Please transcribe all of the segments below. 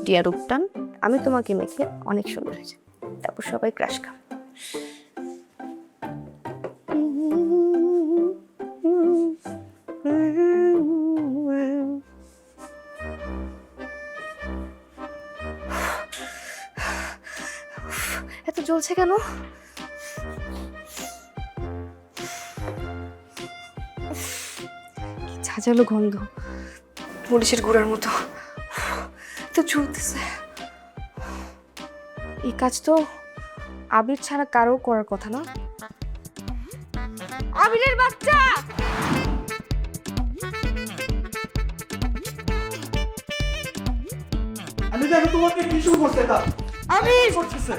টিয়া রূপটান, আমি তোমাকে মেখে অনেক সুন্দর হয়েছে, তারপর সবাই ক্রাশ খাও। এত জ্বলছে কেন? কি ঝাঁঝালো গন্ধ, মরিচের গুঁড়ার মতো। তো জ্বলতেছে। এই কাজ তো আবির ছাড়া কারো করার কথা না। আবিরের বাচ্চা! আমি দেখো তোমাকে কি শুরু করতে তা আবির! করতেছে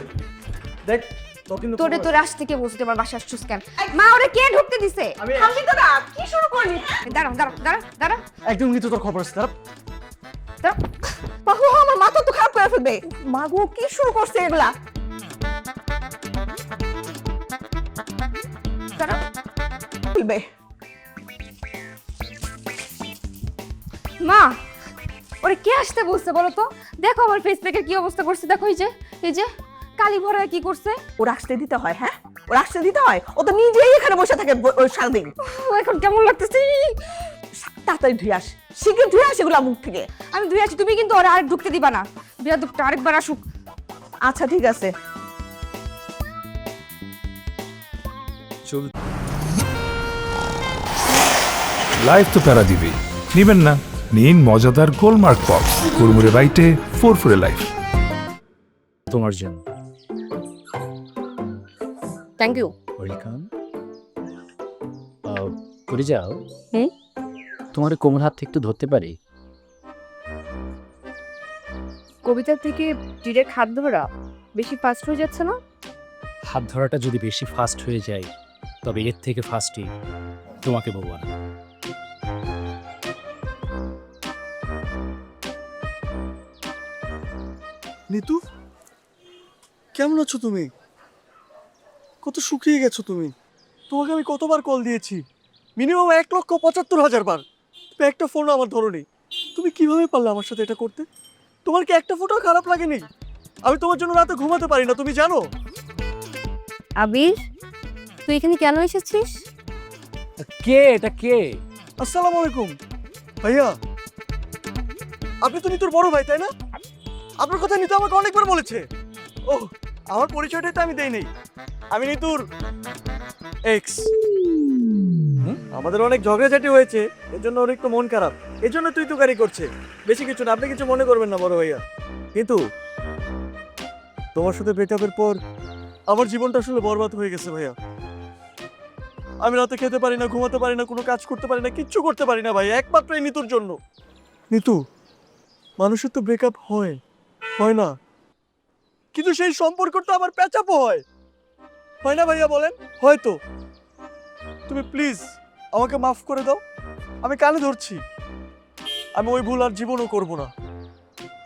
দেখ তো কিন্তু তোরে তোরে আজ থেকে বলতে আমার বাসা আসছিস কেন? মা ওরে কে ঢুকতে দিছে? আমি তোরা কি শুরু করলি? দাঁড়া দাঁড়া দাঁড়া দাঁড়া একদম কিন্তু তোর খবর আছে তারা দাঁড়া। বাহু আমার মাথা তো খারাপ করে ফেলবে। মা গো কি শুরু করছে এগুলা? দাঁড়া ফেলবে। মা ওরে কে আসতে বলছে বলো তো? দেখো আমার ফেস প্যাকের কি অবস্থা করছে, দেখো এই যে কালি ভরা কি করছে। ওর আসতে দিতে হয়, হ্যাঁ ওর আসতে দিতে হয়। ও তো নিজেই এখানে বসে থাকে ওই সারাদিন। এখন কেমন লাগতেছে? তাড়াতাড়ি ধুয়ে আস, শীঘ্র ধুয়ে আস এগুলো মুখ থেকে। আমি ধুয়ে আছি, তুমি কিন্তু ওরা আর ঢুকতে দিবা না। বিয়াদবটা আরেকবার আসুক। আচ্ছা ঠিক আছে। লাইফ তো প্যারা দিবেই, নিবেন না? নিন মজাদার গোলমার্ক পপস, কুরমুরে বাইটে ফুরফুরে লাইফ। তোমার জন্য। Thank you. ওয়েলকাম। করে যাও। হুম? তোমার কোমর হাত থেকে একটু ধরতে পারি? কবিতা থেকে ডিরেক্ট হাত ধরা বেশি ফাস্ট হয়ে যাচ্ছে না? হাত ধরাটা যদি বেশি ফাস্ট হয়ে যায় তবে এর থেকে ফাস্টই তোমাকে বলবো না। নিতু কেমন আছো তুমি? কত শুকিয়ে গেছো তুমি। তোমাকে আমি কতবার কল দিয়েছি, মিনিমাম 1,75,000 বার। তুমি একটা ফোন আমার ধরোনি। তুমি কিভাবে পারলে আমার সাথে এটা করতে? তোমার কি একটা ফোটাও খারাপ লাগেনি? আমি তোমার জন্য রাতে ঘুমাতে পারি না, তুমি জানো? আবির তুই এখানে কেন এসেছিস? কে এটা কে? আসসালামু আলাইকুম ভাইয়া। আপনি তো নিতুর বড় ভাই তাই না? আপনার কথা নিতু আমাকে অনেকবার বলেছে। ও আমার পরিচয়টাই তো আমি দেই নেই। আমি নিতুর এক্স। আমাদের অনেক ঝগড়াঝাটি হয়েছে, এর জন্য ওর একটু মন খারাপ, এর জন্য তুই তুকারি করছে। বেশি কিছু না, আপনি কিছু মনে করবেন না বড় ভাইয়া। কিন্তু তোমার সাথে ব্রেকআপের পর আমার জীবনটা আসলে বরবাদ হয়ে গেছে ভাইয়া। আমি রাতে খেতে পারি না, ঘুমাতে পারি না, কোনো কাজ করতে পারি না, কিচ্ছু করতে পারি না ভাই, একমাত্র এই নিতুর জন্য। নিতু মানুষের তো ব্রেকআপ হয় হয় না, কিন্তু সেই সম্পর্ক তো আবার প্যাচাপও হয় না ভাইয়া বলেন? হয়তো তুমি প্লিজ আমাকে মাফ করে দাও, আমি কানে ধরছি। আমি ওই ভুল আর জীবনও করব না।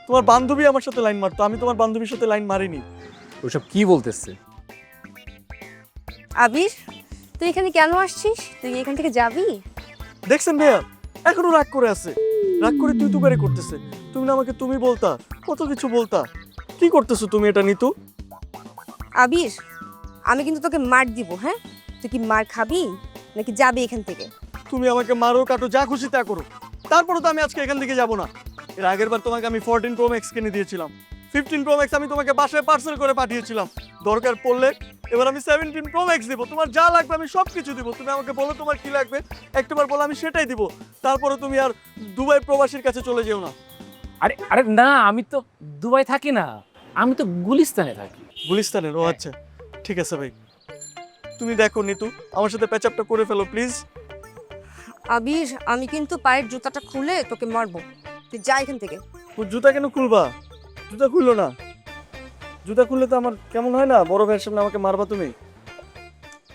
তোমার বান্ধবী আমার সাথে লাইন মারতো, আমি তোমার বান্ধবীর সাথে লাইন মারিনি। ওসব কি বলতেছে? আবির তুই এখানে কেন আসছিস? তুই এখান থেকে যাবি? দেখছেন ভাইয়া এখনো রাগ করে আছে, রাগ করে তুই তুকারি করতেছে। তুমি না আমাকে তুমি বলতা, কত কিছু বলতা, কি করতেছো তুমি এটা নিতু? আবির আমি কিন্তু তোকে মার দিব, হ্যাঁ? তুই কি মার খাবি নাকি যাবি এখান থেকে? তুমি আমাকে মারো কাটো যা খুশি তা করো, তারপরে তো আমি আজকে এখান থেকে যাব না। এর আগের বার তোমাকে আমি 14 Pro Max কিনে দিয়েছিলাম, 15 Pro Max আমি তোমাকে বাসায় পার্সেল করে পাঠিয়েছিলাম। দরকার পড়লে এবার আমি 17 Pro Max দিব, তোমার যা লাগবে আমি সব কিছু দিব। তুমি আমাকে বলো তোমার কি লাগবে, একটাবার বলো আমি সেটাই দিব। তারপরে তুমি আর দুবাই প্রবাসীর কাছে চলে যেও না। আরে আরে না, আমি তো দুবাই থাকি না, আমি তো গুলিস্তানে থাকি। গুলিস্তানের? ও আচ্ছা ঠিক আছে ভাই। তুমি দেখো নিতু আমার সাথে প্যাচআপটা করে ফেলো প্লিজ। আবির আমি কিন্তু পায়ের জুতাটা খুলে তোকে মারবো, তুই যা এখান থেকে। জুতা কেন খুলবা? জুতা খুললো না, জুতা খুললে তো আমার কেমন হয় না, বড় ভাইয়ের সামনে আমাকে মারবা তুমি।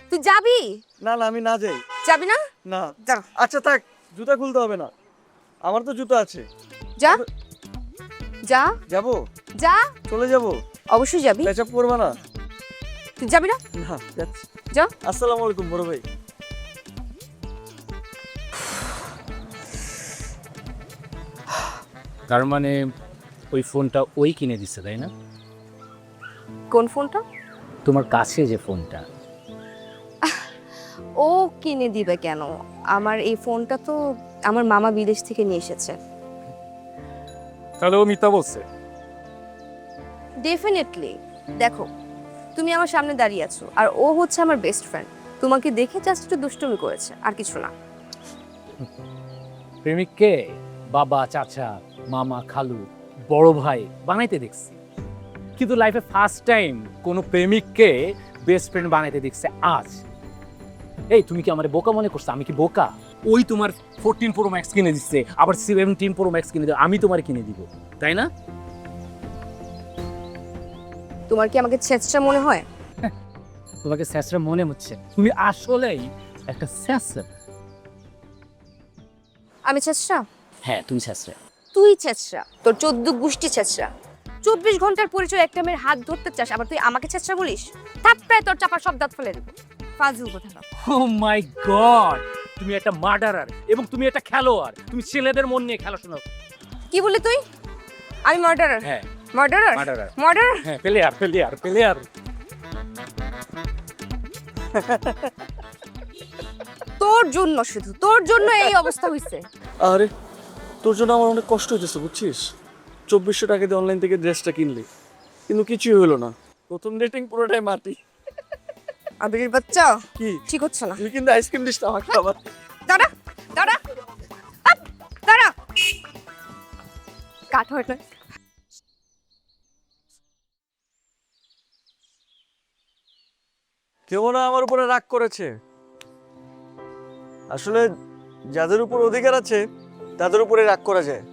তুই যাবি? না না আমি না যাই। যাবি না? না যা আচ্ছা থাক, জুতা খুলতে হবে না, আমার তো জুতা আছে। যা যা যাবো, যা। চলে যাবো। অবশ্যই যাবি। প্যাচআপ করবা না? তুই যাবি না? না যাচ্ছি। যা। আসসালামু আলাইকুম বড় ভাই। তার মানে ওই ফোনটা ওই কিনে দিচ্ছে, তাই না? কোন ফোনটা? তোমার কাছে যে ফোনটা। ও কিনে দিবে কেন? আমার এই ফোনটা তো আমার মামা বিদেশ থেকে নিয়ে এসেছে। তাহলে ও মিথ্যা বলছে? ডেফিনেটলি। দেখো, তুমি আমার সামনে দাঁড়িয়ে আছো আর ও হচ্ছে আমার বেস্ট ফ্রেন্ড। তোমাকে দেখে জাস্ট একটু দুষ্টুমি করেছে, আর কিছু না। প্রেমিককে বাবা, চাচা, মামা, খালু, বড় ভাই বানাইতে দেখছি, কিন্তু লাইফে ফার্স্ট টাইম কোনো প্রেমিককে বেস্ট ফ্রেন্ড বানাইতে দেখছে আজ। এই তুমি কি আমার বোকা মনে করছো? আমি কি বোকা? ওই তোমার 14 Pro Max কিনে দিচ্ছে, আবার 17 Pro Max কিনে দেবে, আমি তোমার কিনে দিব, তাই না? তোমার কি আমাকে ছেঁচড়া মনে হয়? তোমাকে স্যাসরা মনে হচ্ছে, তুমি আসলেই একটা স্যাসরা। আমি ছেঁচড়া? হ্যাঁ, তুমি স্যাসরা। তুই ছেঁচড়া, তোর 14 গোষ্ঠী ছেঁচড়া। 24 ঘন্টার পরিচয় একটা মেয়ের হাত ধরতে চাস, আবার তুই আমাকে ছেঁচড়া বলিস? থাপড়ায় তোর চাপা সব দাঁত ফেলে দেবো। ফাজিল কোথাকার। ও মাই গড, তুমি একটা মার্ডারার এবং তুমি একটা খেলোয়াড়। তুমি ছেলেদের মন নিয়ে খেলা শোনাও। কি বললি তুই? আমি মার্ডারার? হ্যাঁ, মার্ডারার? মার্ডারার। মার্ডারার? হ্যাঁ, প্লেয়ার। তোর জন্য, শুধু তোর জন্য এই অবস্থা হইছে। আরে তোর জন্য আমার অনেক কষ্ট হইতেছে বুঝছিস। 2400 টাকা দিয়ে অনলাইন থেকে ড্রেসটা কিনলি, কিন্তু কিছুই হলো না। প্রথম ডেটিং পুরোটাই মাটি। আবিরের বাচ্চা কি ঠিক হচ্ছে না। তুই কিন্তু আইসক্রিম দিস না আমাকে আবার। দাঁড়া দাঁড়া আপ, দাঁড়া। কাট হয় না। কেউ না আমার উপরে রাগ করেছে। আসলে যাদের উপর অধিকার আছে তাদের উপরে রাগ করা যায়।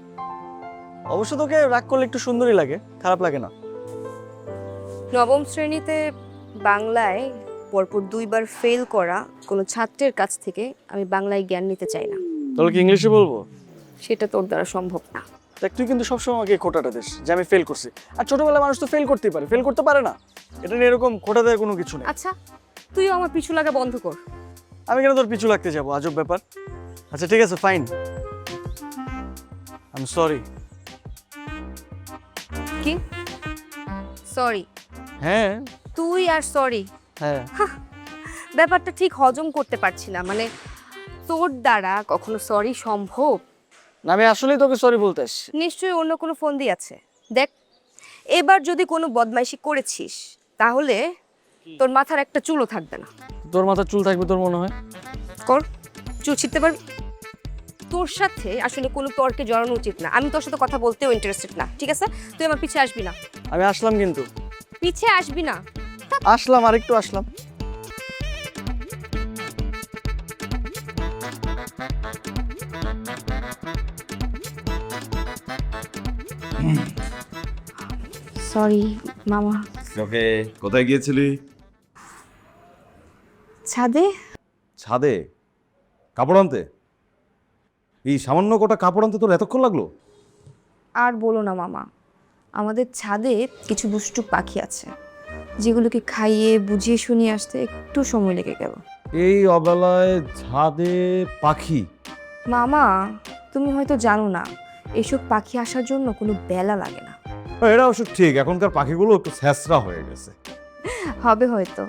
অবশ্য তোকে রাগ করলে একটু সুন্দরই লাগে, খারাপ লাগে না। নবম শ্রেণীতে বাংলায় পরপর 2 বার ফেল করা কোনো ছাত্রের কাছ থেকে আমি বাংলায় জ্ঞান নিতে চাই না। তাহলে কি ইংলিশে বলবো? সেটা তোর দ্বারা সম্ভব না। দেখ তুই কিন্তু সবসময় আমাকে খোটাটা দিস যে আমি ফেল করছি। আর ছোটবেলায় মানুষ তো ফেল করতেই পারে, ফেল করতে পারে না। এটা নিয়ে এরকম খোটা দেওয়ার কোনো কিছু নেই। আচ্ছা, তুইও আমার পিছু লাগা বন্ধ কর। আমি কেন তোর পিছু লাগতে যাবো? আজব ব্যাপার। আচ্ছা ঠিক আছে, ফাইন, আই এম সরি। কি সরি? হ্যাঁ তুই আর সরি? হ্যাঁ। ব্যাপারটা ঠিক হজম করতে পারছি না। মানে তোর দ্বারা কখনো সরি সম্ভব? না, আমি আসলেই তোকে সরি বলতে আসছি। নিশ্চয়ই অন্য কোনো ফোন দিয়ে আছে। দেখ, এবার যদি কোনো বদমাইশি করেছিস তাহলে তোর মাথার একটা চুলও থাকবে না। তোর মাথার চুল থাকবে তোর মনে হয়? কর, চুল ছিঁড়তে পারবি? তোর সাথে আসলে কোনো তর্কে জড়ানো উচিত না। আমি তোর সাথে কথা বলতেও ইন্টারেস্টেড না, ঠিক আছে? তুই আমার পিছে আসবি না। আমি আসলাম কিন্তু। পিছে আসবি না। আসলাম, আরেকটু আসলাম। সরি মামা। ওকে, কোথায় গিয়েছিলি? ছাদে। ছাদে? কাপড় আনতে? এই সামান্য কটা কাপড় আনতে তোর এতক্ষণ লাগলো? আর বলো না মামা, আমাদের ছাদে কিছু দুষ্টু পাখি আছে, যেগুলোকে খাইয়ে বুঝিয়ে শুনিয়ে আসতে একটু সময় লেগে গেল। এই অবেলায় ছাদে পাখি? মামা, তুমি হয়তো জানো না, এসব পাখি আসার জন্য কোনো বেলা লাগে না। এটা অবশ্য ঠিক, এখনকার পাখিগুলো একটু ছ্যাঁচড়া হয়ে গেছে। হবে হয়তো।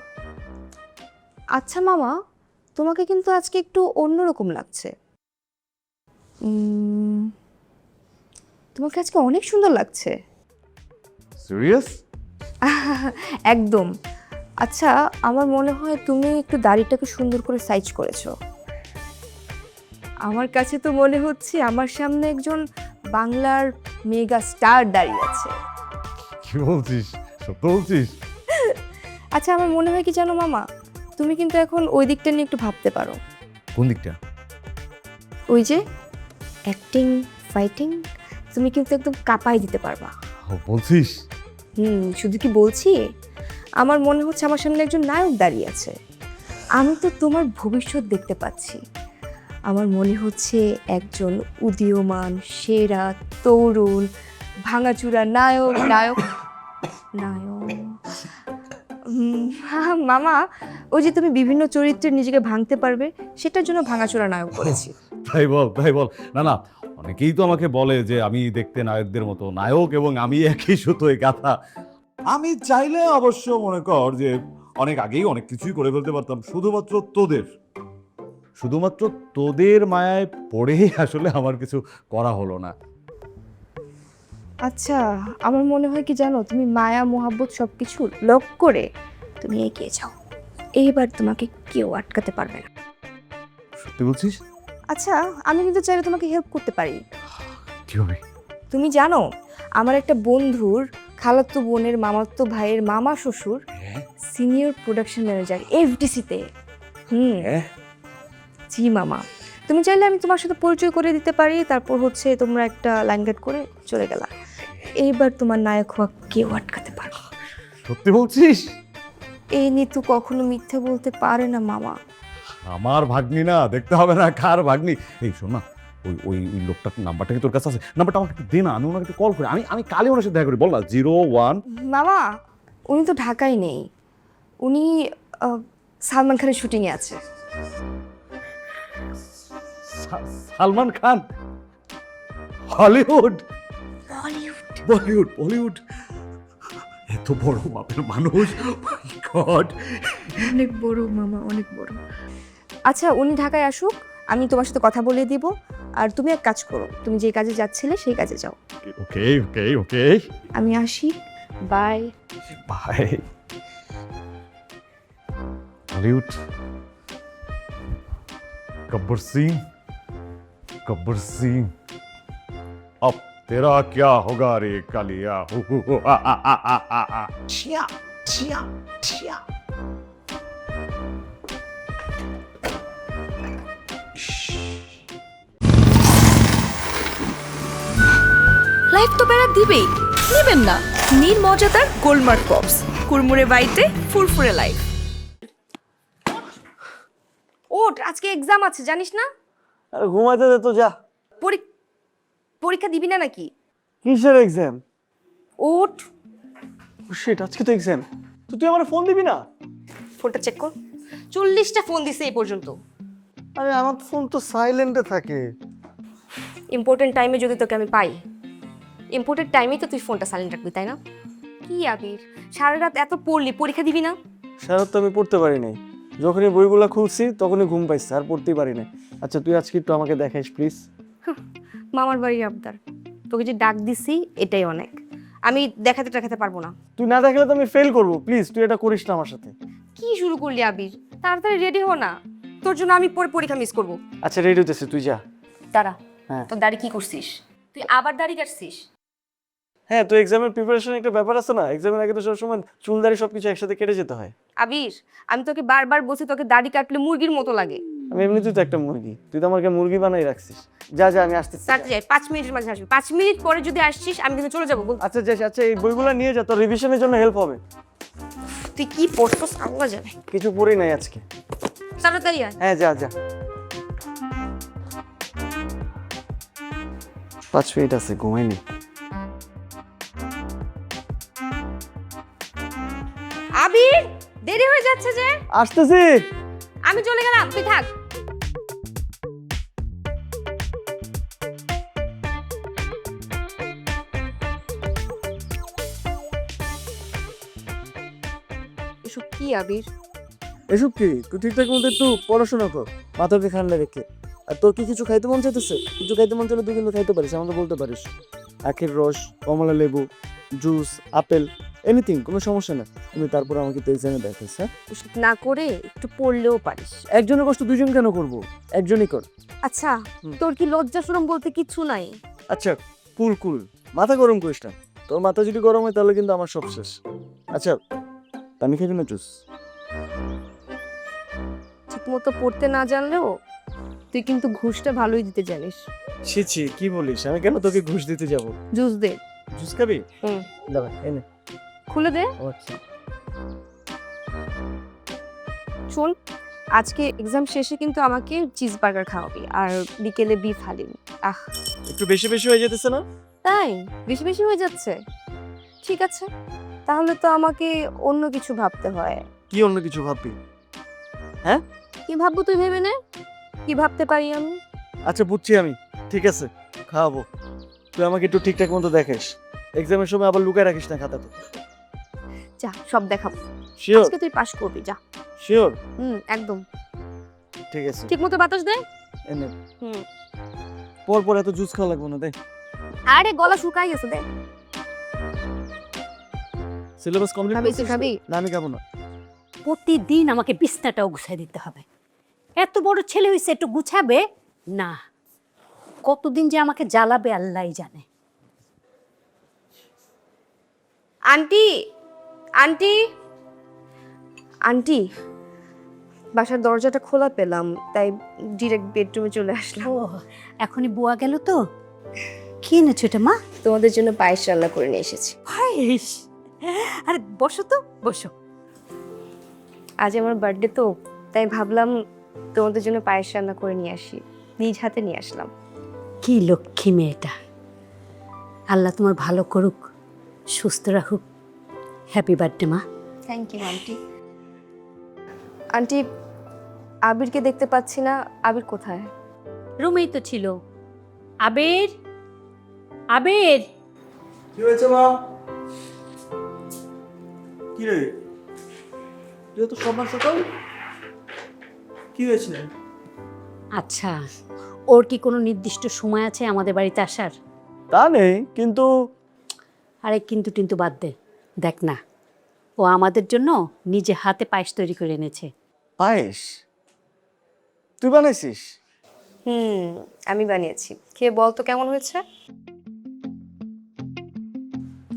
আচ্ছা মামা, তোমাকে কিন্তু আজকে একটু অন্যরকম লাগছে। তোমাকে আজকে অনেক সুন্দর লাগছে। সিরিয়াস? একদম। আচ্ছা, আমার মনে হয় তুমি একটু দাড়িটাকে সুন্দর করে সাইজ করেছো। আমার কাছে তো মনে হচ্ছে আমার সামনে একজন বাংলার মেগা স্টার দাঁড়িয়ে আছে। কি বলছিস? সত্য বলছিস? আচ্ছা, আমার মনে হয় কি জানো মামা, তুমি কিন্তু এখন ওই দিকটা নিয়ে একটু ভাবতে পারো। কোন দিকটা? ওই যে অ্যাক্টিং, ফাইটিং, তুমি কিন্তু একদম কাঁপাই দিতে পারবা। ও বলছিস? শুধু কি বলছি, আমার মনে হচ্ছে আমার সামনে একজন নায়ক দাঁড়িয়ে আছে। আমি তো তোমার ভবিষ্যৎ দেখতে পাচ্ছি। আমার মনে হচ্ছে একজন উদীয়মান সেরা তরুণ ভাঙাচুরা নায়ক নায়ক নায়ক। মামা, ওই যে তুমি বিভিন্ন চরিত্রে নিজেকে ভাঙতে পারবে, সেটার জন্য ভাঙাচোরা নায়ক করেছি। তাই বল, তাই বল। না না, অনেকেই তো আমাকে বলে যে আমি দেখতে নায়কদের মতো, নায়ক এবং আমি একই সুতোয় গাঁথা। আমি চাইলে অবশ্য মনে কর যে অনেক আগেই অনেক কিছুই করে ফেলতে পারতাম, শুধুমাত্র তোদের মায়ায় পড়েই আসলে আমার কিছু করা হলো না। আচ্ছা, আমার মনে হয় কি জানো, তুমি মায়া মোহাব্বত সব কিছু লক করে তুমি এগিয়ে যাও। এইবার তোমাকে কেউ আটকাতে পারবে না। সত্যি বলছিস? আচ্ছা, আমি কিন্তু চাইলে তোমাকে হেল্প করতে পারি। কিভাবে? তুমি জানো, আমার একটা বন্ধুর খালাতো বোনের মামাতো ভাইয়ের মামা শ্বশুর সিনিয়র প্রোডাকশন ম্যানেজার এফডিসিতে। জি মামা, তুমি চাইলে আমি তোমার সাথে পরিচয় করে দিতে পারি, তারপর হচ্ছে তোমরা একটা লাইন গেট করে চলে গেলা। এইবার তোমার নায়ক হওয়া কেউ আটকাতে পারবে। সত্যি বলছিস? এই নিতু কখনো মিথ্যে বলতে পারে না মামা। আমার ভাগ্নি না, দেখতে হবে না কার ভাগ্নি। এই শোন না, ওই লোকটার নাম্বারটা কি তোর কাছে আছে? নাম্বারটা আমাকে একটু দে না, আমি ওনাকে একটু কল করি। আমি কালই ওনার সাথে দেখা করি। বল না 01। মামা, উনি তো ঢাকায় নেই, উনি সালমান খানের শুটিংয়ে আছে। সালমান খান? হলিউড? বলিউড? এত বড় মাপের মানুষ, মাই গড। অনেক বড় মামা, অনেক বড়। আচ্ছা, উনি ঢাকায় আসুক, আমি তোমার সাথে কথা বলিয়ে দিব। আর তুমি এক কাজ করো, তুমি যে কাজে যাচ্ছিলে সেই কাজে যাও। ওকে। আমি আসি, বাই। बाय। बॉलीवुड। गब्बर सिंह अब तेरा क्या होगा रे कालिया। छिया छिया छिया। লাইফ তো প্যারা দিবেই, নেবেন না? নিন মজাদার গোলমার্ক পপস, কুরমুরে বাইটে ফুরফুরে লাইফ। ওঠ, আজকে এক্সাম আছে জানিস না? আরে ঘুমাইতে দে তো, যা। পরীক্ষা দিবি না নাকি? কিসের এক্সাম? ওঠ। শিট, আজকে তো এক্সাম। তো তুই আমার ফোন দিবি না? ফোনটা চেক কর, 40টা ফোন দিছে এই পর্যন্ত। আরে আমার ফোন তো সাইলেন্টে থাকে। ইম্পর্টেন্ট টাইমে যদি তোকে আমি পাই, ইম্পর্টেন্ট টাইমেই তো তুই ফোনটা সাইলেন্ট রাখবি, তাই না? কি আবির, সারা রাত এত পড়লি, পরীক্ষা দিবি না? সারা তো আমি পড়তে পারি নাই। যখনই বইগুলা খুলছি তখনই ঘুম পাইছে, আর পড়তেই পারি না। আচ্ছা তুই আজকে একটু আমাকে দেখাইস প্লিজ। মামার বাড়ির আবদার, তোকে যে ডাক দিছি এটাই অনেক। আমি দেখাতে পারবো না। তুই না দেখালে তো আমি ফেল করবো। প্লিজ তুই এটা করিস না আমার সাথে। কি শুরু করলি আবির? তাড়াতাড়ি রেডি হো না, তোর জন্য আমি পরে পরীক্ষা মিস করবো। আচ্ছা রেডি হতেছে, তুই যা। দাঁড়া, হ্যাঁ। তোর দাড়ি কি করছিস? তুই আবার দাড়ি কাটছিস? হ্যাঁ, তো এক্সামের প্রিপারেশন একটা ব্যাপার আছে না? এক্সামের আগে তো সবসময় চুল দাড়ি সবকিছু একসাথে কেটে যেতে হয়। আবির, আমি তোকে বারবার বলছি তোকে দাড়ি কাটলে মুরগির মতো লাগে। আমি এমনিতেই তো একটা মুরগি, তুই তো আমাকে মুরগি বানাই রাখছিস। যা যা, আমি আসতেছি। তাড়াতাড়ি যাই, 5 মিনিটের মাঝে আসবি। 5 মিনিট পরে যদি আসছিস আমি কিন্তু চলে যাবো। আচ্ছা যাস। আচ্ছা এই বইগুলো নিয়ে যা, তোর রিভিশনের জন্য হেল্প হবে। তুই কি পড়ছস আল্লাহ জানে। কিছু পড়েই নাই আজকে। তাড়াতাড়ি আয়। হ্যাঁ যা যা। 5 মিনিট আছে, ঘুমাইনি। আবির, দেরি হয়ে যাচ্ছে যে। আসতেছি। আমি চলে গেলাম, তুই থাক। এসব কি আবির? এসব কি? তুই ঠিকঠাক মতো একটু পড়াশোনা কর, মাথাকে ঠান্ডা রেখে। আর তোর কি কিছু খাইতে মন চাইতেছে? কিছু খাইতে মন চাইলে তুই কিন্তু খাইতে পারিস, আমাকে বলতে পারিস। আখের রস, কমলা লেবু, জুস, আপেল, এনিথিং, কোনো সমস্যা না। তুমি তারপর আমাকে তো এক্সামে দেখাস। হ্যাঁ, ওসব না করে একটু পড়লেও পারিস। একজনের কষ্ট দুজন কেন করবো? একজনই কর। আচ্ছা, তোর কি লজ্জা শরম বলতে কিছু নাই? আচ্ছা কুল, মাথা গরম করিস না। তোর মাথা যদি গরম হয় তাহলে কিন্তু আমার সব শেষ। আচ্ছা আমি খাবি না জুস? ঠিক মতো পড়তে না জানলেও তুই কিন্তু ঘুষটা ভালোই দিতে জানিস। ছি কি বলিস? আমি কেন তোকে ঘুষ দিতে যাব? জুস দে। জুস খাবি? হুম, দাঁড়া এনে। খুলে দে। আচ্ছা শোন, আজকে এক্সাম শেষে কিন্তু আমাকে চিজ বার্গার খাওয়াবি, আর বিকেলে বিফ হালিম। আহ, একটু বেশি বেশি হয়ে যেতেছে না? তাই বেশি বেশি হয়ে যাচ্ছে? ঠিক আছে, তাহলে তো আমাকে অন্য কিছু ভাবতে হয়। কি অন্য কিছু ভাববি? কি ভাববো তুই ভেবে নে, কি ভাবতে পারি আমি? আচ্ছা বুঝছি আমি, ঠিক আছে খাওয়াবো। তুই আমাকে একটু ঠিকঠাক মতো দেখিস, এক্সামের সময় আবার লুকায় রাখিস না খাতাতে। যা, সব দেখাবো। শিওর? আজকে তুই পাস করবি, যা। শিওর? একদম। ঠিক আছে, ঠিক মতো বাতাস দে। এনে হুম। পর পর এত জুস খাওয়া লাগবে না, দে। আরে গলা শুকাই গেছে, দে। সিলেবাস কমপ্লিট খাবি? তুই খাবি? না, আমি খাবো না। প্রতিদিন আমাকে বিছনাটাও গুছাই দিতে হবে। এত বড় ছেলে হয়েছে, একটু গুছাবে না? কতদিন যে আমাকে জ্বালাবে আল্লাহই জানে। আন্টি, আন্টি, আন্টি, বাসার দরজাটা খোলা পেলাম, তাই ডিরেক্ট বেডরুমে চলে আসলাম। ও, এখনই বুয়া গেল তো? কি এনেছো এটা মা? তোমাদের জন্য পায়েস রান্না করে নিয়ে এসেছি। পায়েস? আরে বসো তো, বসো। আজ আমার বার্থডে তো, তাই ভাবলাম তোমাদের জন্য পায়েস রান্না করে নিয়ে আসি, নিজ হাতে নিয়ে আসলাম। কি লক্ষ্মী মেয়েটা, আল্লাহ তোমার ভালো করুক, সুস্থ রাখুক। হ্যাপি বার্থডে মা। Thank you aunty. আন্টি, আবিরকে দেখতে পাচ্ছি না, আবির কোথায়? রুমেই তো ছিল। আবির, আবির। কি হয়েছে মা? কি রে, তুই তো সকাল সকাল কি হয়েছে? আচ্ছা, ওর কি কোনো নির্দিষ্ট সময় আছে আমাদের বাড়িতে আসার? তা নেই, কিন্তু আরে কিন্তু টিন্তু বাদ দে। দেখ না, ও আমাদের জন্য নিজে হাতে পায়েস তৈরি করে এনেছে। পায়েস তুই বানাইছিস? আমি বানিয়েছি, খেয়ে বল তো কেমন হয়েছে।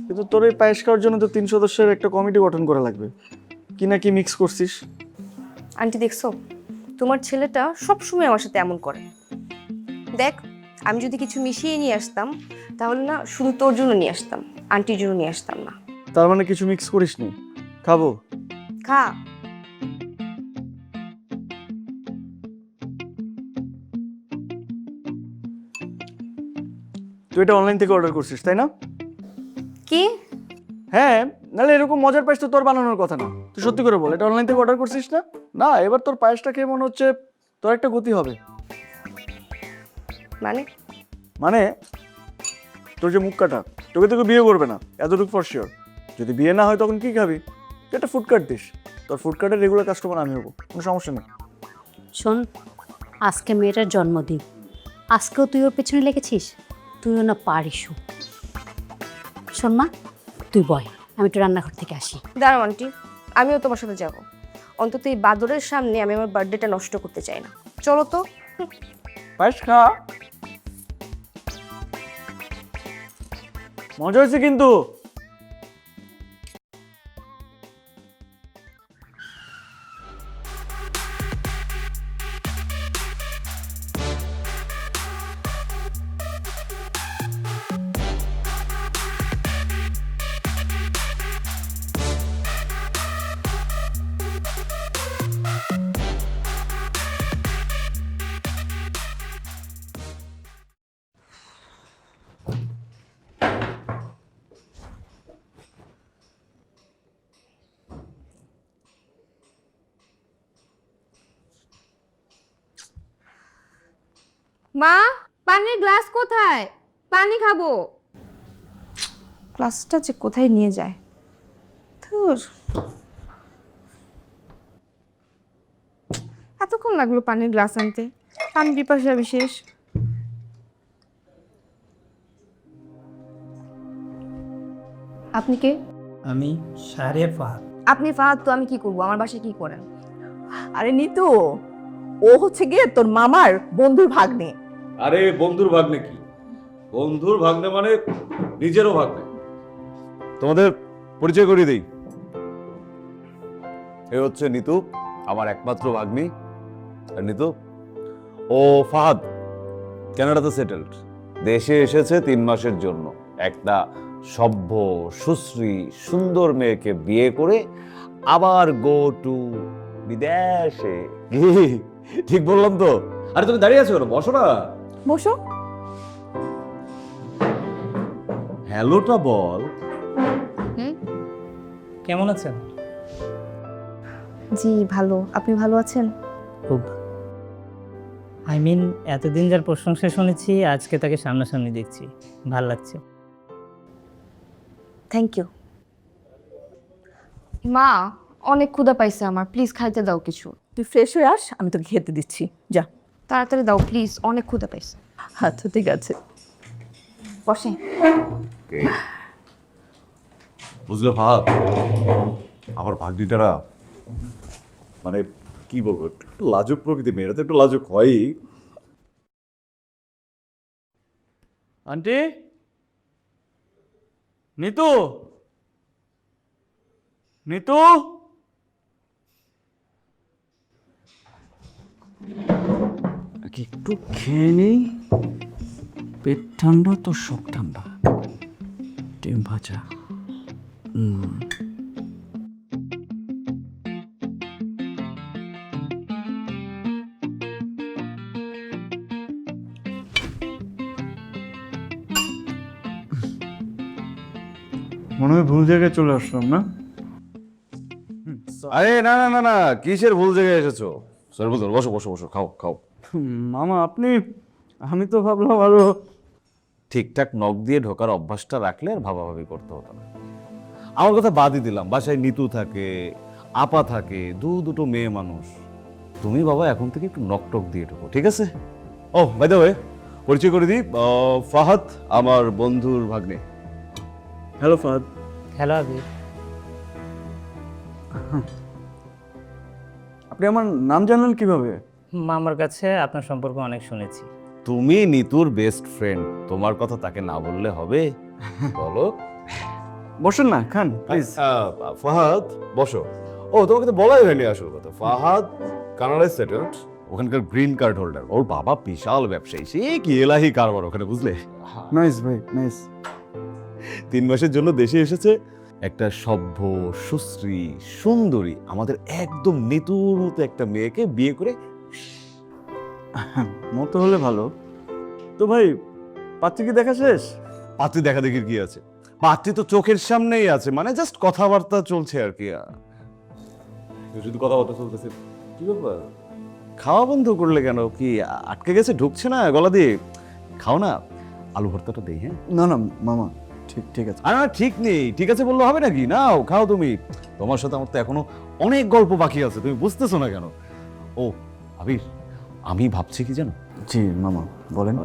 কিন্তু তোর এই পায়েস খাওয়ার জন্য তো 3 সদস্যের একটা কমিটি গঠন করা লাগবে। কি না কি মিক্স করছিস? আন্টি দেখছো, তোমার ছেলেটা সবসময় আমার সাথে এমন করে। দেখ, আমি যদি কিছু মিশিয়ে নিয়ে আসতাম, তাহলে না শুধু তোর জন্য নিয়ে আসতাম, আন্টির জন্য নিয়ে আসতাম না। তার মানে কিছু মিক্স করিসনি? খাবো? খা। তুই এটা অনলাইন থেকে অর্ডার করছিস তাই না? কি? হ্যাঁ, নাহলে এরকম মজার পায়েস তো তোর বানানোর কথা না। তুই সত্যি করে বল, এটা অনলাইন থেকে অর্ডার করছিস না? না, এবার তোর পায়েসটা খেয়ে মনে হচ্ছে তোর একটা গতি হবে। মানে মানে তোর যে মুখ কাটা, তোকে তোকে বিয়ে করবে না, এতটুকু ফর শিওর। যদি বিয়ে না হয় তখন কি খাবি? তুই একটা ফুড কার্ট দিস, তোর ফুড কার্টের রেগুলার কাস্টমার আমি হবো, কোনো সমস্যা নেই। শোন, আজকে মেয়েটার জন্মদিন, আজকেও তুই ওর পেছনে লেগেছিস? তুইও না পারিস। শোন মা, তুই বয়, আমি একটু রান্নাঘর থেকে আসি। দাঁড়াও আন্টি, আমিও তোমার সাথে যাব। অন্তত এই বাদরের সামনে আমি আমার বার্থডেটা নষ্ট করতে চাই না। চলো তো। পায়েস খা, মজা হয়েছে কিন্তু। মা, পানির গ্লাস কোথায়? পানি খাবো। গ্লাসটা যে কোথায় নিয়ে যায়। ধুর, এতক্ষণ লাগলো পানির গ্লাস আনতে। পানি পিপাসা বিশেষ। আপনি কে? আমি শাহরিয়ার ফাহাদ। আপনি ফাহাদ তো আমি কি করবো? আমার বাসায় কি করেন? আরে নিতু, ও হচ্ছে গিয়ে তোর মামার বন্ধুর ভাগ্নে। আরে বন্ধুর ভাগ্নে কি? বন্ধুর ভাগ্নে মানে নিজেরও ভাগ্নে। তোমাদের পরিচয় করিয়ে দিই, এ হচ্ছে নিতু, আমার একমাত্র ভাগ্নি। আর নিতু, ও ফাহাদ, কানাডাতে সেটেলড, দেশে এসেছে 3 মাসের জন্য একটা সভ্য সুশ্রী সুন্দর মেয়েকে বিয়ে করে আবার গো টু বিদেশে। কি ঠিক বললাম তো? আরে তুমি দাঁড়িয়ে আছো কেন? বসো না। বসো। হ্যালোটা বল। কেমন আছেন? জি ভালো, আপনি ভালো আছেন? খুব। আই মিন এতদিন যার প্রশংসা শুনেছি আজকে তাকে সামনাসামনি দেখছি, ভাল লাগছে। Thank you. মা, অনেক ক্ষুধা পাইছে আমার, প্লিজ খাইতে দাও কিছু। তুই ফ্রেশ হয়ে আস, আমি তোকে খেতে দিচ্ছি, যা। তাড়াতাড়ি দাও প্লিজ, অনেক ক্ষুধা পাইছে। আচ্ছা ঠিক আছে, বসে। বুঝলে ফাহাদ, আমার ভাগ্নিটারা মানে কি বলবো, একটু লাজুক প্রকৃতি, মেয়েরা তো একটু লাজুক হয়ই। আন্টি, নিতু, নিতু, একটু খেয়ে নেই, পেট ঠান্ডা তো শখ ঠান্ডা। ডিম ভাজা। মনে হয় ভুল জায়গায় চলে আসলাম না? আরে না না না না, কিসের ভুল জায়গায় এসেছো? সরি, বসো বসো বসো, খাও খাও। মামা আপনি, আমি তো ভাবলাম আরো ঠিকঠাক নখ দিয়ে ঢোকার অভ্যাসটা রাখলে আর ভাবাভাবি করতে হতো না। আমার কথা বাদই দিলাম, বাসায় নিতু থাকে, আপা থাকে, দুটো মেয়ে মানুষ। তুমি বাবা এখন থেকে একটু নক টক দিয়ে ঢোকো, ঠিক আছে? ও বাই দ্য ওয়ে, পরিচয় করে দিই, ফাহাদ আমার বন্ধুর ভাগ্নে। হ্যালো ফাহাদ। হ্যালো আবির। আপনি আমার নাম জানলেন কিভাবে? মামার কাছে আপনার সম্পর্কে অনেক শুনেছি। তুমি নিতুর বেস্ট ফ্রেন্ড, তোমার কথা তাকে না বললে হবে? বলো। বসেন না, খান প্লিজ। ফাহাদ বসো। ও তোমাকে তো বলাই হয়নি আসল কথা। ফাহাদ কানাডায় সেটেলড, ওখানকার গ্রিন কার্ড হোল্ডার। ওর বাবা বিশাল ব্যবসায়ী, সে কি এলাহি কারবার ওখানে, বুঝলে? নাইস ভাই, নাইস। 3 মাসের জন্য দেশে এসেছে। একটা সভ্য, সুশ্রী, সুন্দরী, আমাদের একদম নিতুর মতো একটা মেয়েকে বিয়ে করে। মতো হলে ভালো তো ভাই। পাত্রী কি দেখা শেষ? পাত্রী দেখা দেখির কি আছে, পাত্রী তো চোখের সামনেই আছে, মানে জাস্ট কথাবার্তা চলছে আর কি। শুধু কথাবার্তা চলতেছে, কি ব্যাপার? খাওয়া বন্ধ করলে কেন? কি আটকে গেছে, ঢুকছে না গলা দিয়ে? খাও না, আলু ভর্তাটা দেই। হ্যাঁ না না মামা, ঠিক ঠিক আছে। আর ঠিক নেই, ঠিক আছে বললে হবে নাকি? নাও খাও তুমি, তোমার সাথে আমার তো এখনো অনেক গল্প বাকি আছে, তুমি বুঝতেছো না কেন? ও আবির, আমি ভাবছি কি জানো? জি মামা বলেন।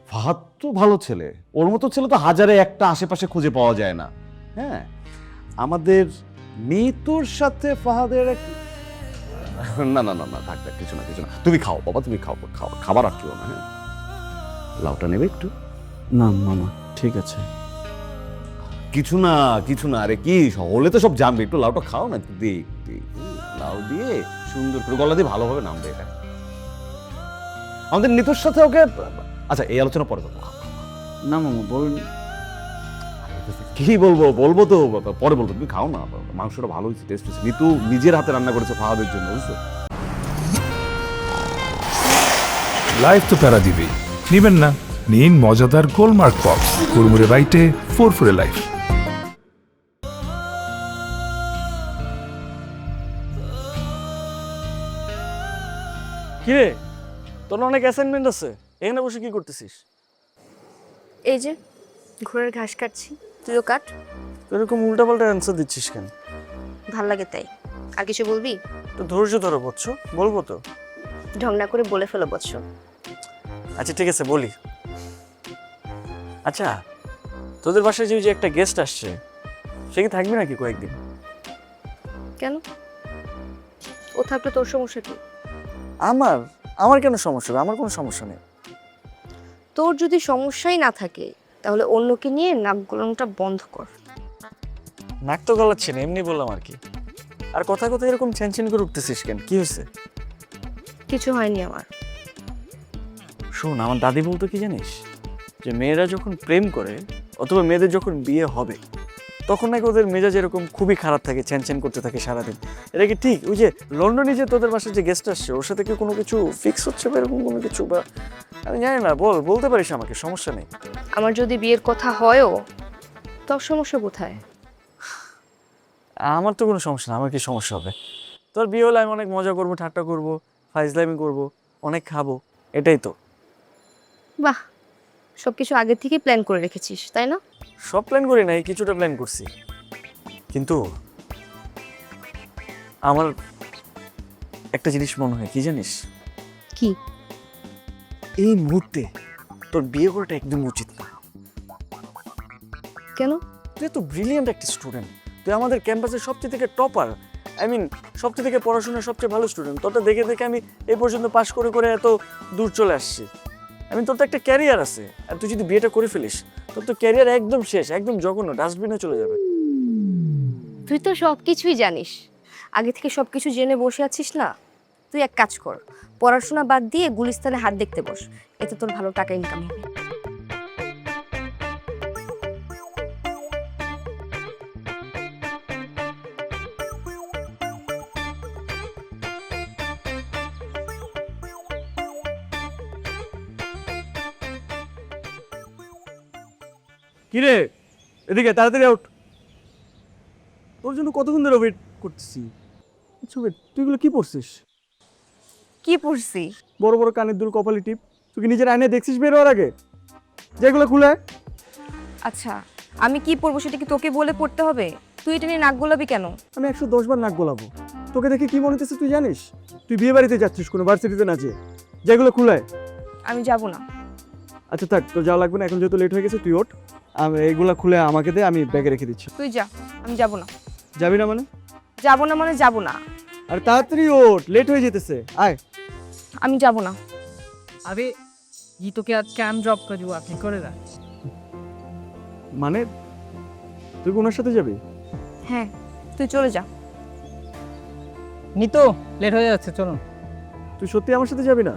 ফাহাদ তো ভালো ছেলে, ওর মতো ছেলে তো হাজারে একটা আশেপাশে খুঁজে পাওয়া যায় না। হ্যাঁ, আমাদের নিতুর সাথে ফাহাদের না না না না, থাক থাক, কিছু না কিছু না, তুমি খাও বাবা, তুমি খাও, খাও, খাবার আটকিও না। হ্যাঁ, লাউটা নেবে একটু? না মামা ঠিক আছে। কিছু না কিছু না, আরে কি হলে তো সব জানবে, একটু লাউটা খাও না, একটু দিই দিই। লাউ দিয়ে সুন্দর করে গলা দিয়ে ভালোভাবে নামবে এটা। আমাদের নিতুর সাথে ওকে, আচ্ছা এই আলোচনা পরে করবো। না মামা বলুন। কি বলবো, বলবো তো পরে বলবো, তুমি খাও না, মাংসটা ভালো হয়েছে, টেস্ট হয়েছে। নিতু নিজের হাতে রান্না করেছে ফাহাদের জন্য, বুঝছো? লাইফ তো প্যারা দিবেই, নিবেন না? নিন মজাদার গোলমার্ক পপস, কুড়মুড়ে বাইটে ফুরফুরে লাইফ। কিরে, তোর অনেক অ্যাসাইনমেন্ট আছে, এখানে বসে কি করতেছিস? এই যে ঘোড়ার ঘাস কাটছি, তুইও কাট। এরকম উল্টাপাল্টা অ্যান্সার দিচ্ছিস কেন? ভাল লাগে তাই। আর কিছু বলবি? তো ধৈর্য ধরো বলছো, বলবো তো। ঢং না করে বলে ফেলো বৎস। আচ্ছা ঠিক আছে বলি। আচ্ছা, তোদের বাসায় যে একটা গেস্ট আসছে, সে কি থাকবে নাকি কয়েকদিন? কেন? ও থাকলে তোর সমস্যা কি? আমার কেন সমস্যা হবে? আমার কোনো সমস্যা নেই। তোর যদি সমস্যাই না থাকে তাহলে অন্যকে নিয়ে নাক গলানোটা বন্ধ কর। নাক তো গলাচ্ছি না, এমনি বললাম আর কি। আর কথা কথা এরকম ছেনছেন করে উঠতেছিস কেন? কি হয়েছে? কিছু হয়নি আমার। শোন, আমার দাদি বলতো কি জানিস, যে মেয়েরা যখন প্রেম করে অথবা মেয়েদের যখন বিয়ে হবে তখন নাকি ওদের মেজাজ এরকম খুবই খারাপ থাকে, ছেনছেন করতে থাকে সারাদিন। এটা কি ঠিক? ওই যে লন্ডনে যে তোদের বাসায় যে গেস্ট আসছে, ওর সাথে কি কোনো কিছু ফিক্স হচ্ছে বা এরকম কোনো কিছু? বা আমি জানি না, বলতে পারিস আমাকে, সমস্যা নেই। আমার যদি বিয়ের কথা হয়ও, তোর সমস্যা কোথায়? আমার তো কোনো সমস্যা না, আমার কি সমস্যা হবে? তোর বিয়ে হলে আমি অনেক মজা করবো, ঠাট্টা করবো, ফাইজলামি করবো, অনেক খাবো, এটাই তো। বাহ, সব কিছু আগে থেকেই প্ল্যান করে রেখেছিস তাই না? সব প্ল্যান করি নাই, কিছুটা প্ল্যান করছি। কিন্তু আমার একটা জিনিস মনে হয়, কি জানিস? কি? এই মুহূর্তে তোর বিয়ে করাটা একদম উচিত না। কেন? তুই তো ব্রিলিয়েন্ট একটা স্টুডেন্ট, তুই আমাদের ক্যাম্পাসের সবচেয়ে থেকে টপার, সবচেয়ে থেকে পড়াশোনার সবচেয়ে ভালো স্টুডেন্ট। তোরটা দেখে দেখে আমি এই পর্যন্ত পাশ করে করে এত দূর চলে আসছি। তোর তো একটা ক্যারিয়ার আছে, আর তুই যদি বিয়েটা করে ফেলিস তোর তো ক্যারিয়ার একদম শেষ, একদম জঘন্য, ডাস্টবিনে চলে যাবে। তুই তো সব কিছুই জানিস, আগে থেকে সব কিছু জেনে বসে আছিস না। তুই এক কাজ কর, পড়াশোনা বাদ দিয়ে গুলিস্তানে হাত দেখতে বস, এতে তোর ভালো টাকা ইনকাম হবে। কিরে, এদিকে তাড়াতাড়ি আউট। তোর জন্য কতক্ষণ ধরে ওয়েট করতেছি। আচ্ছা ওয়েট, তুই এগুলো কি পড়ছিস? কি পড়ছি? বড় বড় কানের দুল, কপালি টিপ, তুই কি নিজের আয়নায় দেখছিস বের হওয়ার আগে? যেগুলো খুলে। আচ্ছা, আমি কি পড়বো সেটা কি তোকে বলে পড়তে হবে? তুই এটা নিয়ে নাক গোলাবি কেন? আমি 110 বার নাক গলাবো। তোকে দেখে কি মনে হচ্ছে তুই জানিস? তুই বিয়ে বাড়িতে যাচ্ছিস কোনো ভার্সিটিতে না যেয়ে। যেগুলো খুলে। আমি যাব না। আচ্ছা থাক, তোর যাওয়া লাগবে না, এখন যেহেতু লেট হয়ে গেছে তুই ওঠ। আমি এইগুলা খুলে আমাকে দে, আমি ব্যাগে রেখে দিচ্ছি। তুই যা, আমি যাব না। যাবি না মানে? যাব না মানে যাব না। আর তাড়াতাড়ি ওঠ, লেট হয়ে যেতেছে। আয়। আমি যাব না। अभी ये तो क्या कैम ड्रॉप कर दूँ आपने करे ना মানে তুই কি ওনার সাথে যাবি? হ্যাঁ, তুই চলে যা। नी तो लेट हो जाচ্ছে চলুন তুই সত্যি আমার সাথে যাবি না?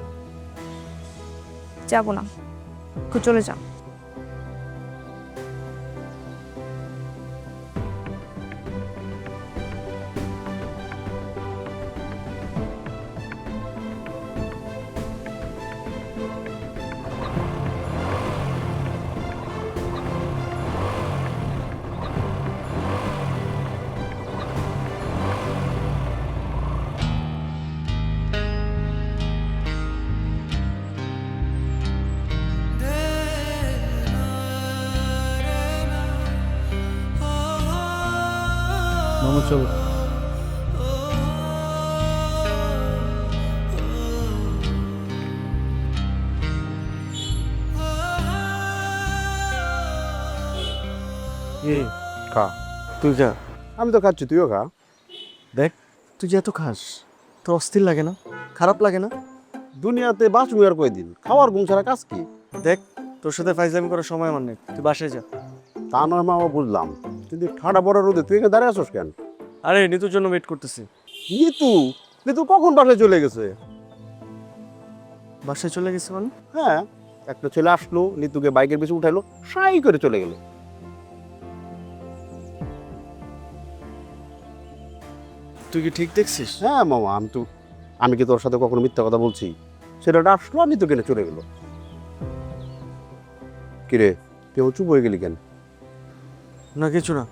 যাব না, তুই চলে যা। মামা চলো। খা। তুই যা। আমি তো খাচ্ছি, তুইও খা। দেখ, তুই যে এত খাস, তোর অস্থির লাগে না? খারাপ লাগে না? দুনিয়াতে বাঁচবি আর কয়দিন, খাওয়ার ঘুম ছাড়া কাজ কি? দেখ, তোর সাথে ফাইজলামি করার সময় আমার নেই, তুই বাসায় যা। তা নয় মামা, বুঝলাম, কিন্তু ঠান্ডা বড় রোদে তুই এখানে দাঁড়িয়ে আসোস কেন? আরে নিতুর জন্য ওয়েট করতেছি। নিতু নিতু কখন বাসায় চলে গেছে? বাসায় চলে গেছে মানে? হ্যাঁ, একটা ছেলে আসলো, নিতুকে বাইকের পিছনে উঠাইলো, সাই করে চলে গেল। তুই কি ঠিক দেখছিস? হ্যাঁ মামা, আমি কি তোর সাথে কখনো মিথ্যা কথা বলছি? ছেলেটা আসলো আর নিতু কেন চলে গেল। কিরে, তুই চুপ হয়ে গেলি কেন? না কিছু না।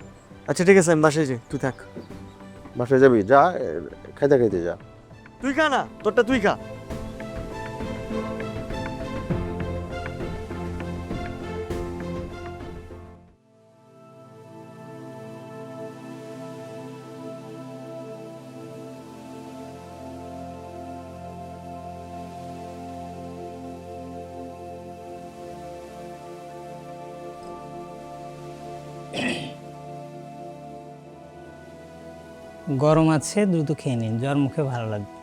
আচ্ছা ঠিক আছে, আমি বাসায় যাই, তুই থাক। বাসায় যাবি? যা, খাইতে খাইতে যা। তুই খা না, তোরটা তুই খা। গরম আছে, দ্রুত খেয়ে নিন, জ্বর মুখে ভালো লাগবে।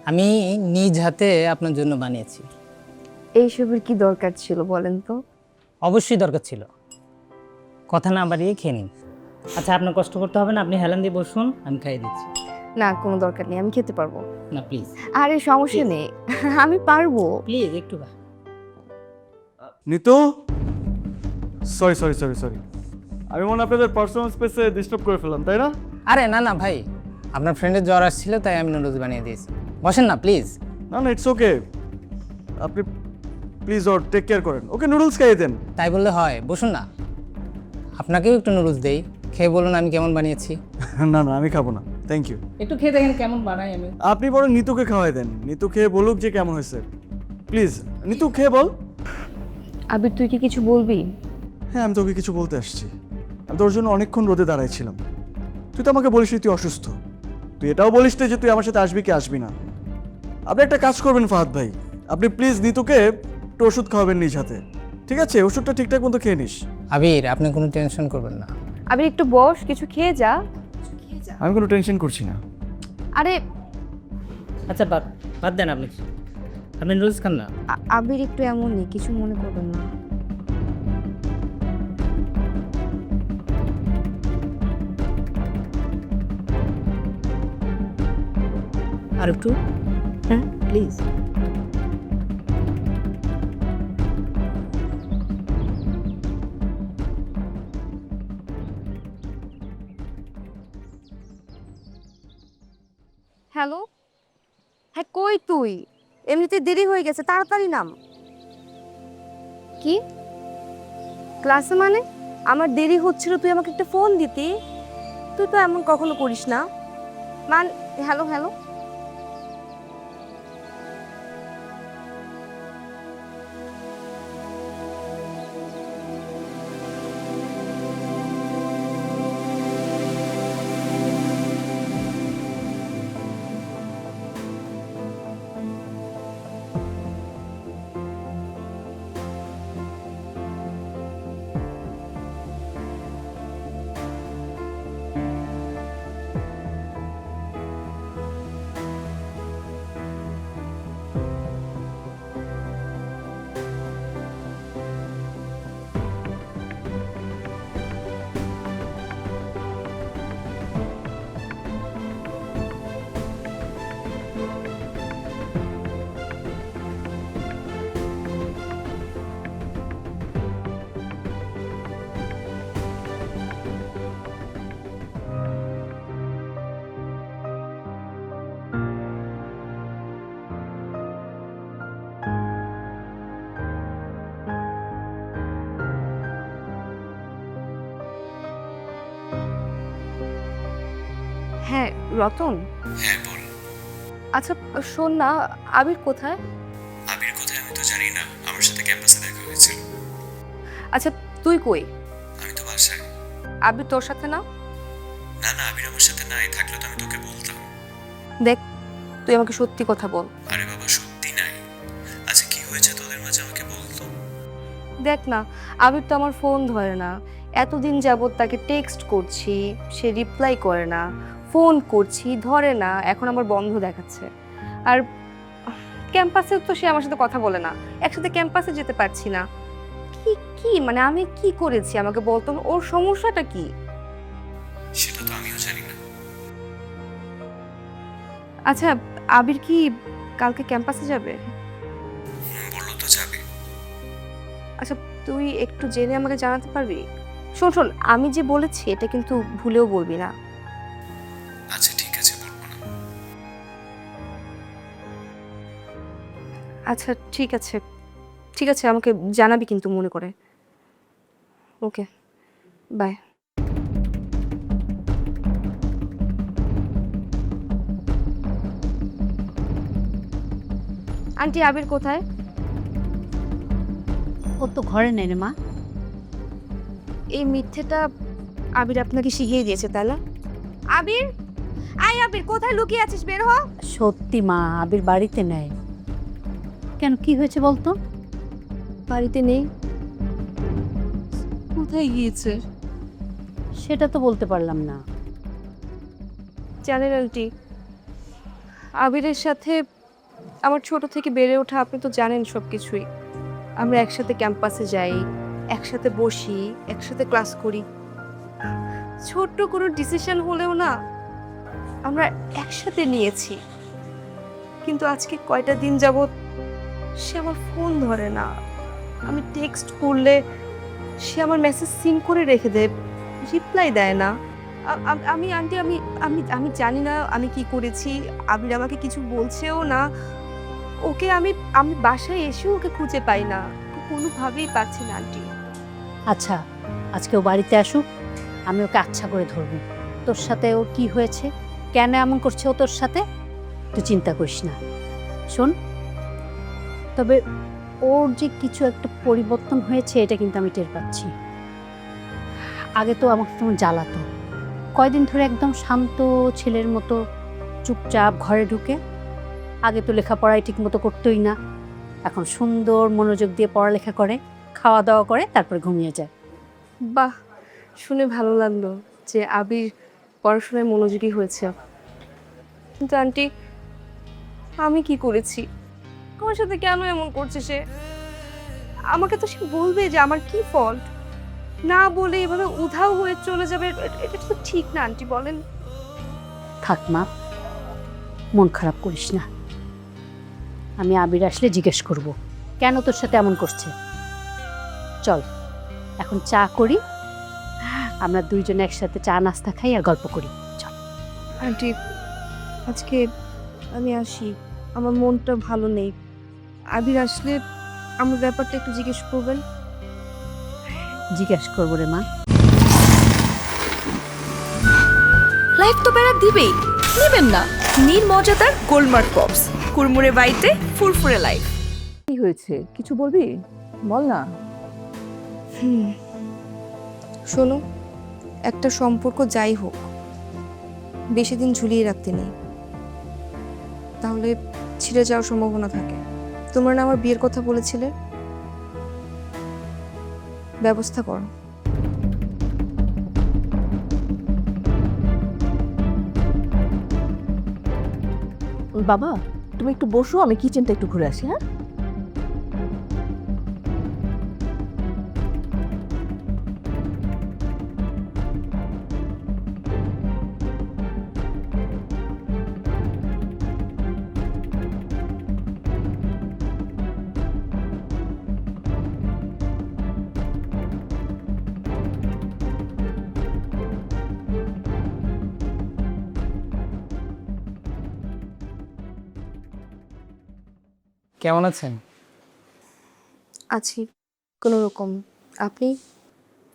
আমি নিজ হাতে আপনার জন্য বানিয়েছি। এইসবের কি দরকার ছিল বলেন তো? অবশ্যই দরকার ছিল, কথা না বাড়িয়ে খেয়ে নিন। আচ্ছা, আপনার কষ্ট করতে হবে না, আপনি হেলান দিয়ে বসুন, আমি খাইয়ে দিচ্ছি। না, কোনো দরকার নেই, আমি খেতে পারবো। না প্লিজ আরে সমস্যা নেই, আমি পারবো। প্লিজ একটু খা। Nitu, sorry sorry sorry sorry, আমি মনে হয় আপনাদের পার্সোনাল স্পেসে ডিস্টার্ব করে ফেললাম, তাই না? আরে না না ভাই, আপনার ফ্রেন্ডের জ্বর আসছিল তাই আমি নুডলস বানিয়ে দিয়েছি। বসেন না প্লিজ। না না, ইটস ওকে। আপনি প্লিজ ওর টেক কেয়ার করেন, ওকে নুডলস খাইয়ে দেন। তাই বললে হয়, বসুন না, আপনাকেও একটু নুডলস দেই, খেয়ে বলুন আমি কেমন বানিয়েছি। না না, আমি খাবো না, থ্যাংক ইউ। একটু খেয়ে দেখেন কেমন বানাই আমি। আপনি বরং নিতুকে খাওয়াই দেন, নিতু খেয়ে বলুক যে কেমন হয়েছে। প্লিজ নিতু খেয়ে বল। আবির তুই কি কিছু বলবি? হ্যাঁ, আমি তোকে কিছু বলতে আসছি। আমি তোর জন্য অনেকক্ষণ রোদে দাঁড়াইছিলাম। তুই তো আমাকে বলিস তুই অসুস্থ, তুই এটাও বলিস যে তুই আমার সাথে আসবি কি আসবি না। আপনি একটা কাজ করবেন ফাহাদ ভাই, আপনি প্লিজ নিতুকে একটু ওষুধ খাওয়াবেন নিজ হাতে, ঠিক আছে? ওষুধটা ঠিকঠাক মতো খেয়ে নিস। আবির, আপনি কোনো টেনশন করবেন না। আবির একটু বস, কিছু খেয়ে যা। আমি কোনো টেনশন করছি না। আরে আচ্ছা বাদ দেন, আপনি নুডলস খান না। আবির একটু এমনই, কিছু মনে করবেন না। আর একটু। হ্যাঁ প্লিজ। হ্যালো, হ্যাঁ কই তুই? এমনিতে দেরি হয়ে গেছে, তাড়াতাড়ি নাম। কি ক্লাসে? মানে আমার দেরি হচ্ছিল, তুই আমাকে একটা ফোন দিতি। তুই তো এমন কখনো করিস না। Hello hello. হ্যাঁ রতন। হ্যাঁ বল। আচ্ছা শোন না, আবির কোথায়? আবির কোথায় আমি তো জানি না, আমার সাথে ক্যাম্পাসে দেখা হয়েছিল। আচ্ছা তুই কই? আমি তো বাসায়। আবির তোর সাথে না? না না, আবির আমার সাথে নাই, থাকলে তো আমি তোকে বলতাম। দেখ, তুই আমাকে সত্যি কথা বল। আরে বাবা সত্যি নাই। আচ্ছা কি হয়েছে তোদের মাঝে আমাকে বলতো। দেখ না, আবির তো আমার ফোন ধরে না। এতদিন যাবত তাকে টেক্সট করছি, সে রিপ্লাই করে না। ফোন করছি, ধরে না। এখন আমার বন্ধ দেখাচ্ছে। আর ক্যাম্পাসে তো সে আমার সাথে কথা বলে না, একসাথে ক্যাম্পাসে যেতে পারছি না। কি কি মানে আমি কি করেছি আমাকে বলতো, ওর সমস্যাটা কি? সেটা তো আমিও জানি না। আচ্ছা আবির কি কালকে ক্যাম্পাসে যাবে? বললো তো যাবে। আচ্ছা তুই একটু জেনে আমাকে জানাতে পারবি? শোন শোন, আমি যে বলেছি এটা কিন্তু ভুলেও বলবি না। আচ্ছা ঠিক আছে, বলবো না। আচ্ছা ঠিক আছে, ঠিক আছে, আমাকে জানাবি কিন্তু মনে করে। Okay bye. আন্টি আবির কোথায়? ও তো ঘরে নেই রে মা। এই মিথ্যেটা আবির আপনাকে শিখিয়ে দিয়েছে তাই না? আবির, আয় আবির, কোথায় লুকিয়ে আছিস, বের হ। সত্যি মা, আবির বাড়িতে নেই। কেন, কি হয়েছে বলতো? বাড়িতে নেই? কোথায় গিয়েছে? সেটা তো বলতে পারলাম না। জানেন আন্টি, আবিরের সাথে আমার ছোট থেকে বেড়ে ওঠা, আপনি তো জানেন সব কিছুই। আমরা একসাথে ক্যাম্পাসে যাই, একসাথে বসি, একসাথে ক্লাস করি। ছোট্ট কোনো ডিসিশন হলেও না আমরা একসাথে নিয়েছি। কিন্তু আজকে কয়টা দিন যাবত সে আমার ফোন ধরে না। আমি টেক্সট করলে সে আমার মেসেজ সিন করে রেখে দেয়, রিপ্লাই দেয় না। আমি আন্টি আমি আমি আমি জানি না আমি কি করেছি। আবির আমাকে কিছু বলছেও না। ওকে আমি আমি বাসায় এসেও ওকে খুঁজে পাই না, কোনোভাবেই পাচ্ছি না আন্টি। আচ্ছা আজকে ও বাড়িতে আসুক, আমি ওকে আচ্ছা করে ধরবো। তোর সাথে ওর কি হয়েছে, কেন এমন করছে ও তোর সাথে, তুই চিন্তা করিস না। শোন, তবে ওর যে কিছু একটা পরিবর্তন হয়েছে এটা কিন্তু আমি টের পাচ্ছি। আগে তো আমাকে কেমন জ্বালাতো, কয়দিন ধরে একদম শান্ত ছেলের মতো চুপচাপ ঘরে ঢুকে। আগে তো লেখাপড়াই ঠিক মতো করতোই না, এখন সুন্দর মনোযোগ দিয়ে পড়ালেখা করে, খাওয়া দাওয়া করে, তারপর ঘুমিয়ে যায়। বাহ, শুনে ভালো লাগলো যে আবির পড়াশোনায় মনোযোগী হয়েছে। কিন্তু আন্টি, আমি কি করেছি? আমার সাথে কেন এমন করছে সে? আমাকে তো সে বলবে যে আমার কি ফল্ট, না বলে এভাবে উধাও হয়ে চলে যাবে। এটা তো ঠিক না আন্টি, বলেন। থাক মা, মন খারাপ করিস না। আমি আবির আসলে জিজ্ঞেস করব কেন তোর সাথে এমন করছে। চল এখন চা করি, আমরা দুইজনে একসাথে চা নাস্তা খাই আর গল্প করি। চল আন্টি, আজকে আমি আসি, আমার মনটা ভালো নেই। আবির আসলে আমার ব্যাপারটা একটু জিজ্ঞেস করবেন। জিজ্ঞেস করবো রে মা। লাইফ তো প্যারা দিবেই, নেবেন না? নীর মজাদার গোলমার্ক পপস, কুরমুরে বাইটে ফুরফুরে লাইফ। কি হয়েছে, কিছু বলবি? বল না। শোনো, একটা সম্পর্ক যাই হোক বেশি দিন ঝুলিয়ে রাখতে নেই, তাহলে ছিঁড়ে যাওয়ার সম্ভাবনা থাকে। তোমরা না আমার বিয়ের কথা বলেছিলে, ব্যবস্থা করো। বাবা, তুমি একটু বসো, আমি কিচেনটা একটু ঘুরে আসি। হ্যাঁ, কেমন আছেন? আছি কোনো রকম। আপনি?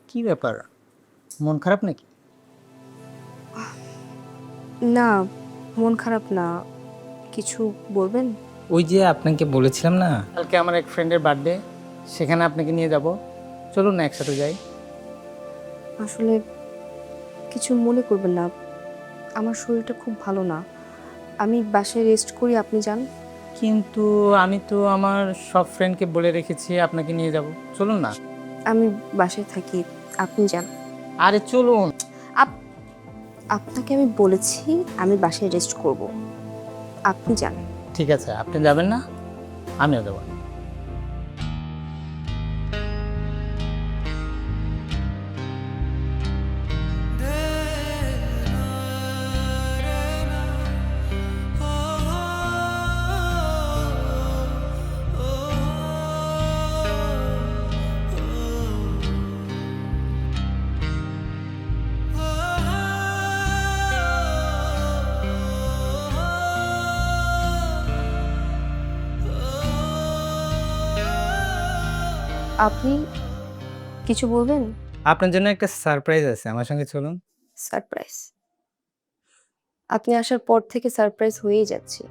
কি ব্যাপার, মন খারাপ নাকি? না, মন খারাপ না। কিছু বলবেন? ওই যে আপনাকে বলেছিলাম না কালকে আমার এক ফ্রেন্ডের বার্থডে, সেখানে আপনাকে নিয়ে যাব, চলুন না একসাথে যাই। আসলে কিছু মনে করবেন না, আমার শরীরটা খুব ভালো না। আমি বাসায় রেস্ট করি, আপনি যান। কিন্তু আমি তো আমার সব ফ্রেন্ডকে বলে রেখেছি আপনাকে নিয়ে যাব, চলুন না। আমি বাসায় থাকি, আপনি যান। আরে চলুন। আপনাকে আমি বলেছি আমি বাসায় রেস্ট করব, আপনি যান। ঠিক আছে, আপনি যাবেন না, আমিও যাবো। আপনি কিছু বলবেন? আপনার জন্য একটা সারপ্রাইজ আছে, আমার সঙ্গে চলুন। সারপ্রাইজ? আপনি আসার পর থেকে সারপ্রাইজ হয়েই যাচ্ছে।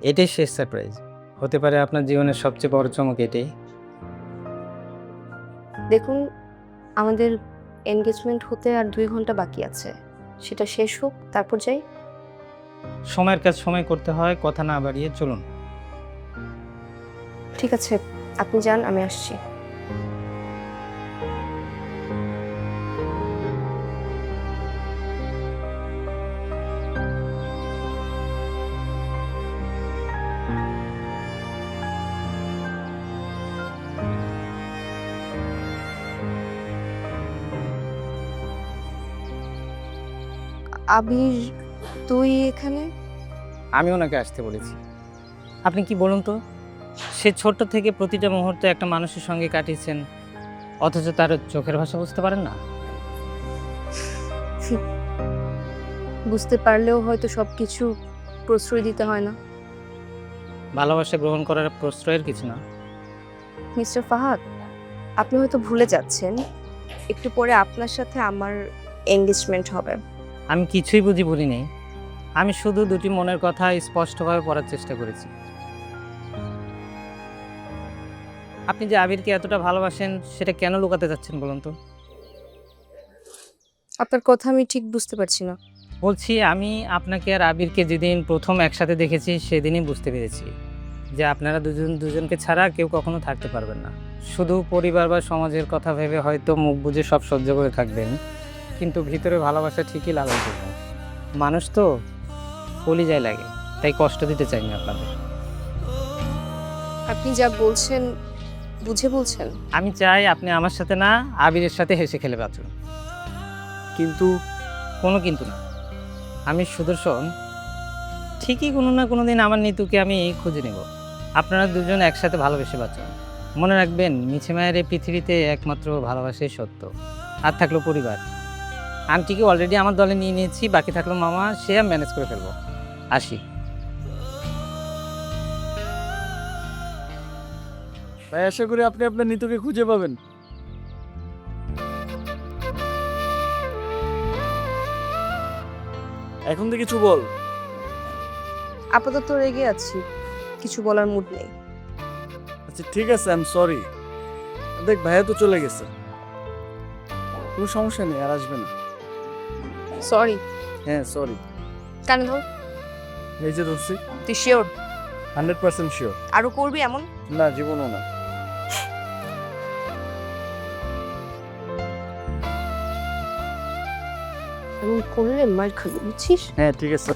এটাই শেষ সারপ্রাইজ, হতে পারে আপনার জীবনের সবচেয়ে বড় চমক এটাই। দেখুন, আমাদের এনগেজমেন্ট হতে আর 2 ঘন্টা বাকি আছে, সেটা শেষ হোক তারপর যাই। সময়ের কাজ সময় করতে হয়, কথা না বাড়িয়ে চলুন। ঠিক আছে, আপনি যান, আমি আসছি। আবির, তুই এখানে? আমি ওনাকে আসতে বলেছি। আপনি কি বলুন তো, সে ছোট্ট থেকে প্রতিটা মুহূর্তে একটা মানুষের সঙ্গে কাটিয়েছেন, অথচ তার চোখের ভাষা বুঝতে পারেন না? বুঝতে পারলেও হয়তো সবকিছু প্রশ্রয় দিতে হয় না। ভালোবাসা গ্রহণ করার প্রশ্রয়ের কিছু না। মিস্টার ফাহাদ, আপনি হয়তো ভুলে যাচ্ছেন, একটু পরে আপনার সাথে আমার এনগেজমেন্ট হবে। আমি কিছুই বলিনি, আমি শুধু দুটি মনের কথা স্পষ্টভাবে পড়ার চেষ্টা করেছি। আপনি যে আবিরকে এতটা ভালোবাসেন সেটা কেন লুকাতে যাচ্ছেন বলুন তো? আপনার কথা আমি ঠিক বুঝতে পারছি না। বলছি আমি আপনাকে আর আবিরকে যেদিন প্রথম একসাথে দেখেছি সেদিনই বুঝতে পেরেছি যে আপনারা দুজনকে ছাড়া কেউ কখনো থাকতে পারবেন না। শুধু পরিবার বা সমাজের কথা ভেবে হয়তো মুখ বুজে সব সহ্য করে থাকবেন, কিন্তু ভিতরে ভালোবাসা ঠিকই লাগাই দেবেন। মানুষ তো কলিজায় লাগে, তাই কষ্ট দিতে চাইনি আপনাদের। আপনি যা বলছেন বুঝে বলছেন? আমি চাই আপনি আমার সাথে না আবিরের সাথে হেসে খেলে বাঁচুন। কিন্তু কোনো কিন্তু না। আমি সুদর্শন ঠিকই কোনো না কোনো দিন আমার নিতুকে আমি খুঁজে নেব। আপনারা দুজন একসাথে ভালোবেসে বাঁচুন। মনে রাখবেন মিছে মায়ের এই পৃথিবীতে একমাত্র ভালোবাসাই সত্য। আর থাকলো পরিবার, আন্টিকে অলরেডি আমার দলে নিয়ে নিয়েছি, বাকি থাকলো মামা, সে আমি ম্যানেজ করে ফেলবো। আসি। ভাই আশা করি আপনি আপনার নিতুকে খুঁজে পাবেন। এখন তো কিছু বল। আপাতত রেগে আছি, কিছু বলার মুড নেই। আচ্ছা ঠিক আছে, আই এম সরি। দেখ ভাইয়া তো চলে গেছে, কোনো সমস্যা নেই, আর আসবে না। সরি। হ্যাঁ সরি। কেন ধর? এই যে ধরছি। তুই শিওর? 100% শিওর। আরো করবি এমন? না, জীবনও না। এমন করলে মার খাবি, বুঝছিস? হ্যাঁ ঠিক আছে।